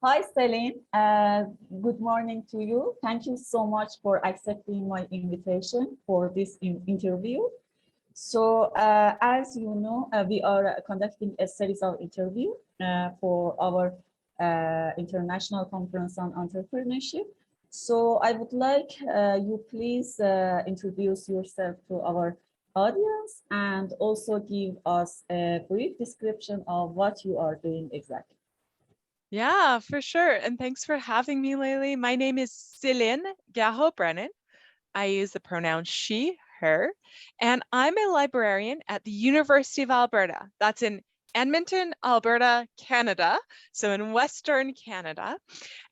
Hi, Celine. Good morning to you. Thank you so much for accepting my invitation for this interview. So, as you know, we are conducting a series of interviews for our international conference on entrepreneurship. So, I would like you please introduce yourself to our audience and also give us a brief description of what you are doing exactly. Yeah, for sure. And thanks for having me, Layli. My name is Celine Gareau-Brennan. I use the pronoun she, her, and I'm a librarian at the University of Alberta. That's in Edmonton, Alberta, Canada. So in Western Canada.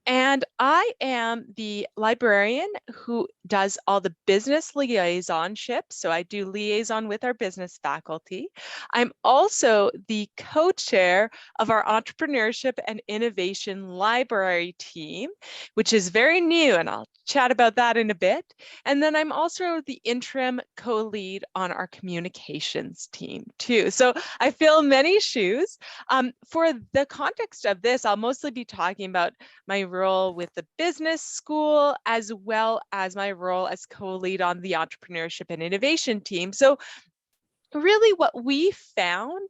And I am the librarian who does all the business liaisonship. So I do liaison with our business faculty. I'm also the co-chair of our entrepreneurship and innovation library team, which is very new, and I'll chat about that in a bit. And then I'm also the interim co-lead on our communications team too. So I fill many shoes. For the context of this, I'll mostly be talking about my role with the business school, as well as my role as co-lead on the entrepreneurship and innovation team. So really what we found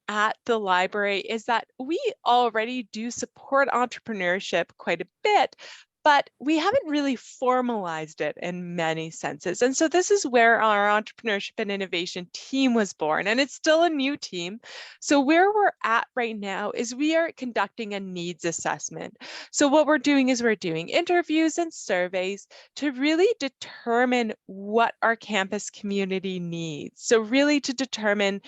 at the library is that we already do support entrepreneurship quite a bit, but we haven't really formalized it in many senses. And so this is where our entrepreneurship and innovation team was born, and it's still a new team. So where we're at right now is we are conducting a needs assessment. So what we're doing is we're doing interviews and surveys to really determine what our campus community needs. So really to determine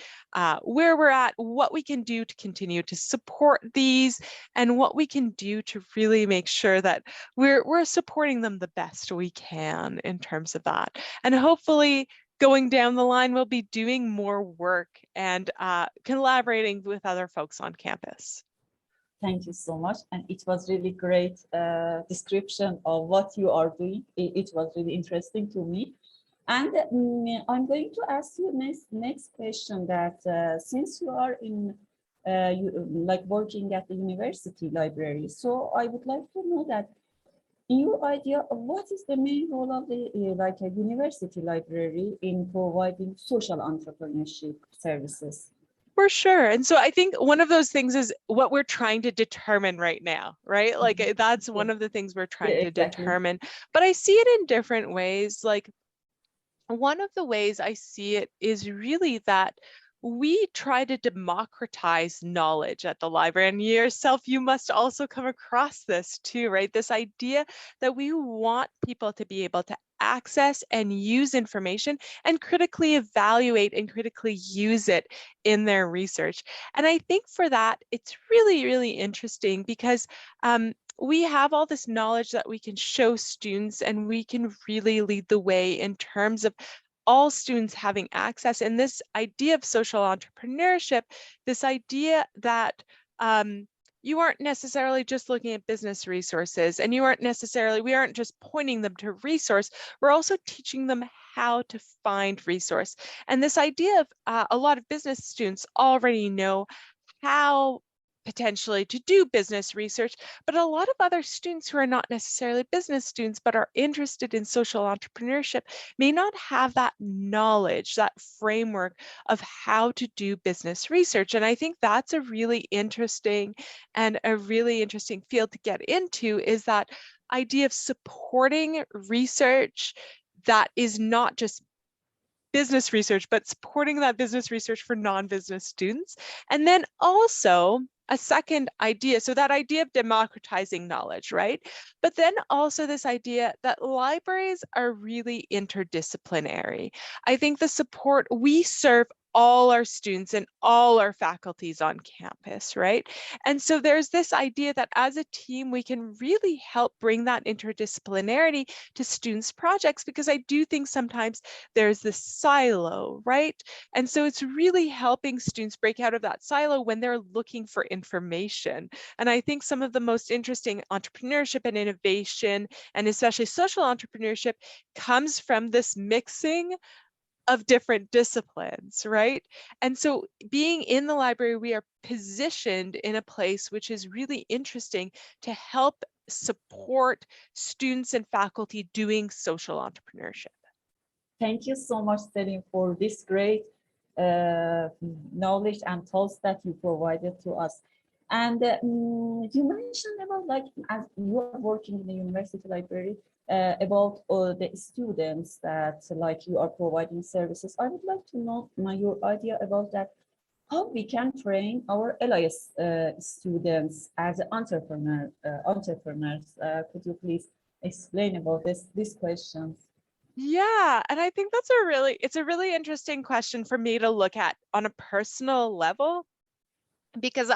where we're at, what we can do to continue to support these, and what we can do to really make sure that we're supporting them the best we can in terms of that. And hopefully going down the line, we'll be doing more work and collaborating with other folks on campus. Thank you so much. And it was really great description of what you are doing. It was really interesting to me. And I'm going to ask you next question that since you are in like working at the university library, so I would like to know that in your idea, what is the main role of the like a university library in providing social entrepreneurship services? For sure. And so I think one of those things is what we're trying to determine right now, right? Like that's Yeah, one of the things we're yeah, trying to exactly. determine. But I see it in different ways. Like one of the ways I see it is really that we try to democratize knowledge at the library. And yourself, you must also come across this too, right? This idea that we want people to be able to access and use information and critically evaluate and critically use it in their research. And I think for that, it's really, really interesting because we have all this knowledge that we can show students, and we can really lead the way in terms of all students having access. And this idea of social entrepreneurship, this idea that you aren't necessarily just looking at business resources, and we aren't just pointing them to resource, we're also teaching them how to find resource. And this idea of a lot of business students already know how potentially to do business research, but a lot of other students who are not necessarily business students but are interested in social entrepreneurship may not have that knowledge, that framework of how to do business research. And I think that's a really interesting field to get into, is that idea of supporting research that is not just business research, but supporting that business research for non-business students. And then also a second idea, so that idea of democratizing knowledge, right? But then also this idea that libraries are really interdisciplinary. I think the support, we serve all our students and all our faculties on campus, right? And so there's this idea that as a team, we can really help bring that interdisciplinarity to students' projects, because I do think sometimes there's this silo, right? And so it's really helping students break out of that silo when they're looking for information. And I think some of the most interesting entrepreneurship and innovation, and especially social entrepreneurship, comes from this mixing of different disciplines, right? And so being in the library, we are positioned in a place which is really interesting to help support students and faculty doing social entrepreneurship. Thank you so much, Celine, for this great knowledge and thoughts that you provided to us. And you mentioned about, like, as you are working in the university library, about the students that, like, you are providing services. I would like to know your idea about that, how we can train our LIS students as entrepreneurs. Could you please explain about these questions? Yeah, and I think that's it's a really interesting question for me to look at on a personal level, because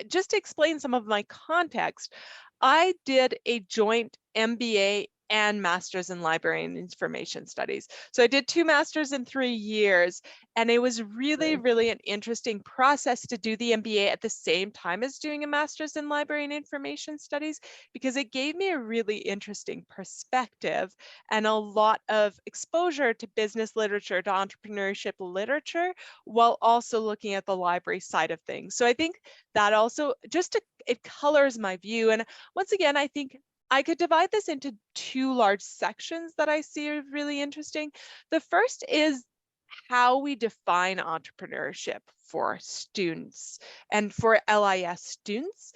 just to explain some of my context, I did a joint MBA and master's in library and information studies. So I did 2 masters in 3 years, and it was really, really an interesting process to do the MBA at the same time as doing a master's in library and information studies, because it gave me a really interesting perspective and a lot of exposure to business literature, to entrepreneurship literature, while also looking at the library side of things. So I think that also it colors my view. And once again, I think I could divide this into 2 large sections that I see are really interesting. The first is how we define entrepreneurship for students and for LIS students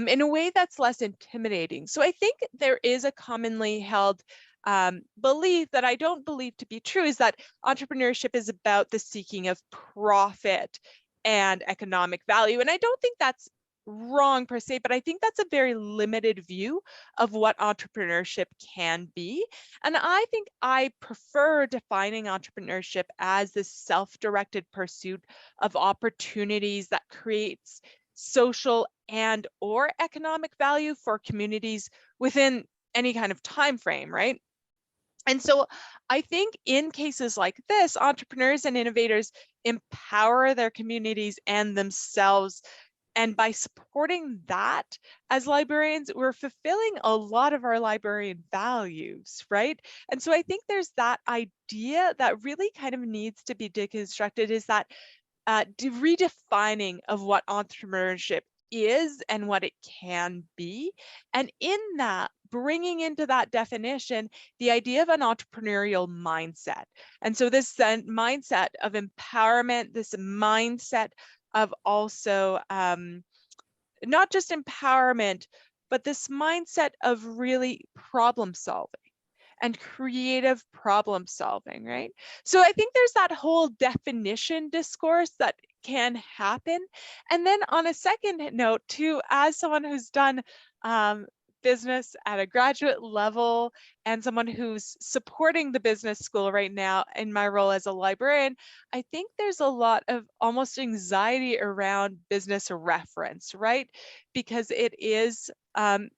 in a way that's less intimidating. So I think there is a commonly held belief that I don't believe to be true, is that entrepreneurship is about the seeking of profit and economic value. And I don't think that's wrong per se, but I think that's a very limited view of what entrepreneurship can be. And I think I prefer defining entrepreneurship as this self-directed pursuit of opportunities that creates social and or economic value for communities within any kind of time frame, right? And so I think in cases like this, entrepreneurs and innovators empower their communities and themselves. And by supporting that, as librarians, we're fulfilling a lot of our librarian values, right? And so I think there's that idea that really kind of needs to be deconstructed, is that redefining of what entrepreneurship is and what it can be. And in that, bringing into that definition the idea of an entrepreneurial mindset. And so this mindset of empowerment, this mindset of also not just empowerment, but this mindset of really problem solving and creative problem solving, right? So I think there's that whole definition discourse that can happen. And then on a second note too, as someone who's done business at a graduate level and someone who's supporting the business school right now in my role as a librarian, I think there's a lot of almost anxiety around business reference, right? Because it is, I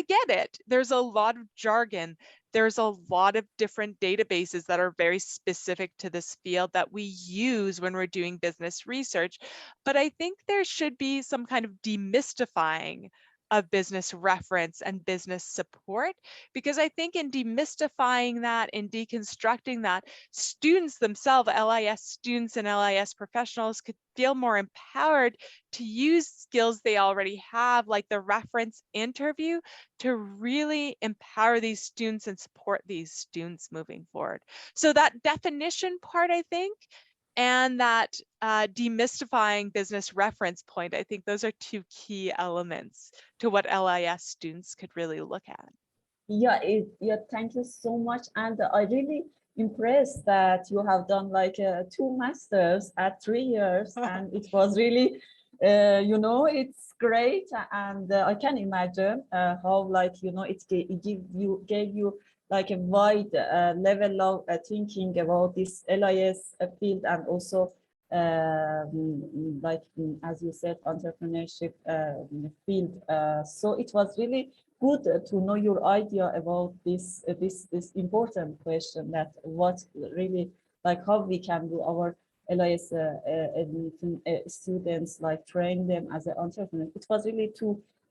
get it. There's a lot of jargon. There's a lot of different databases that are very specific to this field that we use when we're doing business research. But I think there should be some kind of demystifying of business reference and business support, because I think in demystifying that, in deconstructing that, students themselves, LIS students and LIS professionals, could feel more empowered to use skills they already have, like the reference interview, to really empower these students and support these students moving forward. So that definition part, I think, and that demystifying business reference point, I think those are 2 key elements to what LIS students could really look at. Yeah, thank you so much. And I really impressed that you have done like 2 masters at 3 years, and it was really, it's great. And I can imagine how, like, it gave you like a wide level of thinking about this LIS field, and also like, as you said, entrepreneurship field. So it was really good to know your idea about this important question, that what really, like, how we can do our LIS students, like, train them as an entrepreneur. It was really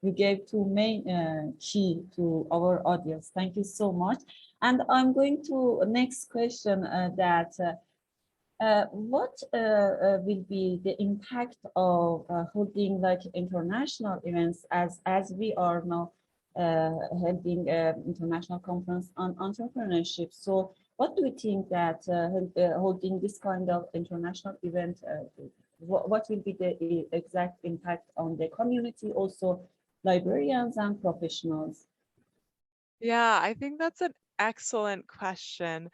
you gave 2 main key to our audience. Thank you so much. And I'm going to next question, that What will be the impact of holding like international events as we are now holding an international conference on entrepreneurship? So what do you think that holding this kind of international event, what will be the exact impact on the community, also librarians and professionals? Yeah, I think that's an excellent question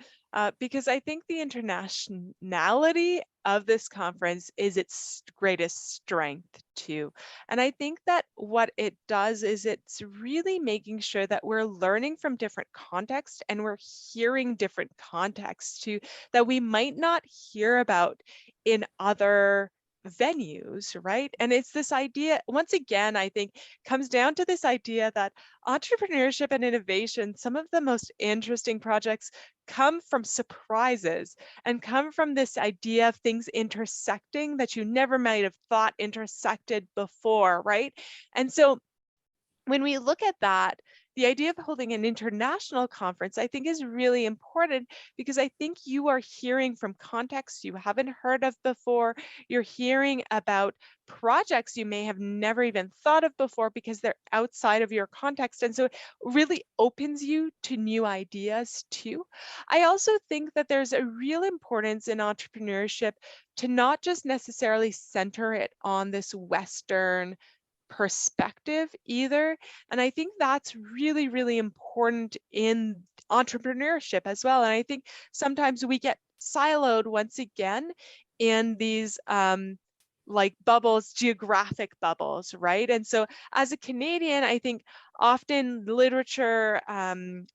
because I think the internationality of this conference is its greatest strength too. And I think that what it does is it's really making sure that we're learning from different contexts and we're hearing different contexts too that we might not hear about in other venues, right? And it's this idea, once again, I think comes down to this idea that entrepreneurship and innovation, some of the most interesting projects come from surprises and come from this idea of things intersecting that you never might have thought intersected before, right? And so when we look at that, the idea of holding an international conference, I think, is really important because I think you are hearing from contexts you haven't heard of before. You're hearing about projects you may have never even thought of before because they're outside of your context. And so it really opens you to new ideas too. I also think that there's a real importance in entrepreneurship to not just necessarily center it on this Western perspective either. And I think that's really, really important in entrepreneurship as well. And I think sometimes we get siloed once again in these like bubbles, geographic bubbles, right? And so as a Canadian, I think often literature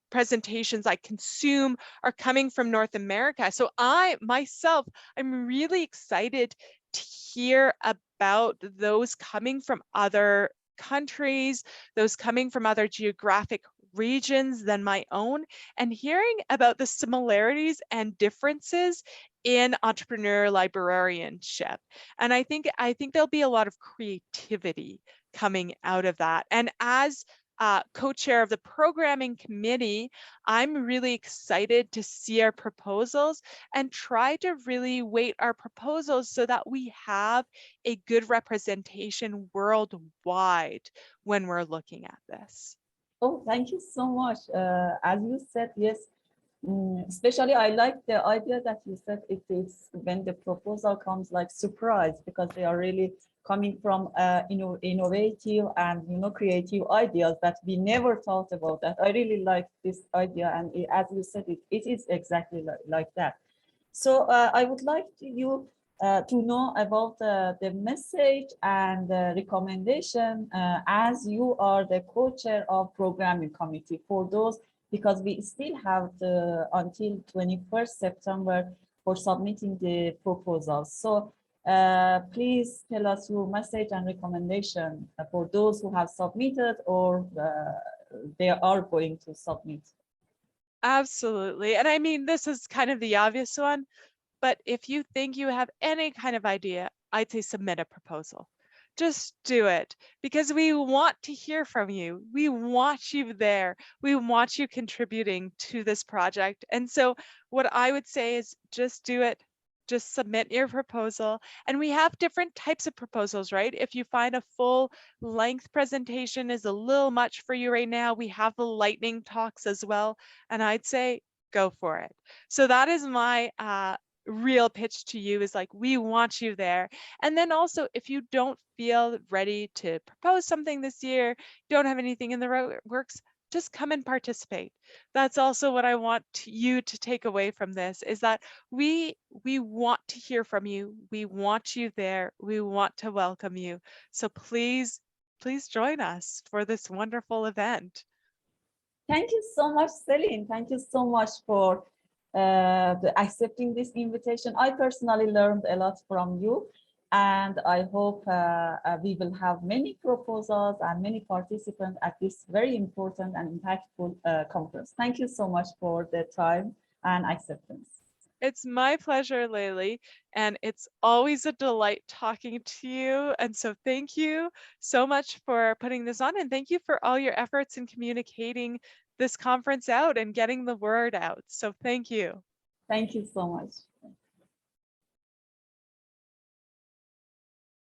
presentations I consume are coming from North America. So I myself, I'm really excited to hear about those coming from other countries, those coming from other geographic regions than my own, and hearing about the similarities and differences in entrepreneur librarianship. And I think there'll be a lot of creativity coming out of that. And as co-chair of the programming committee, I'm really excited to see our proposals and try to really weight our proposals so that we have a good representation worldwide when we're looking at this. Oh, thank you so much. As you said, yes, especially I like the idea that you said it is when the proposal comes like surprise, because they are really coming from innovative and creative ideas that we never thought about. That I really like this idea, and as you said, it is exactly like that. So I would like you to know about the message and the recommendation as you are the co-chair of programming committee for those, because we still have until 21st September for submitting the proposals. So please tell us your message and recommendation for those who have submitted or they are going to submit. Absolutely. And I mean, this is kind of the obvious one, but if you think you have any kind of idea, I'd say submit a proposal. Just do it because we want to hear from you. We want you there. We want you contributing to this project. And so what I would say is just do it. Just submit your proposal. And we have different types of proposals, right? If you find a full length presentation is a little much for you right now, we have the lightning talks as well. And I'd say go for it. So that is my real pitch to you, is like, we want you there. And then also, if you don't feel ready to propose something this year, don't have anything in the works, just come and participate. That's also what I want you to take away from this, is that we want to hear from you. We want you there. We want to welcome you. So please join us for this wonderful event. Thank you so much, Celine. Thank you so much for accepting this invitation. I personally learned a lot from you, and I hope we will have many proposals and many participants at this very important and impactful conference. Thank you so much for the time and acceptance. It's my pleasure, Layli, and it's always a delight talking to you. And so thank you so much for putting this on, and thank you for all your efforts in communicating this conference out and getting the word out. So thank you. Thank you so much.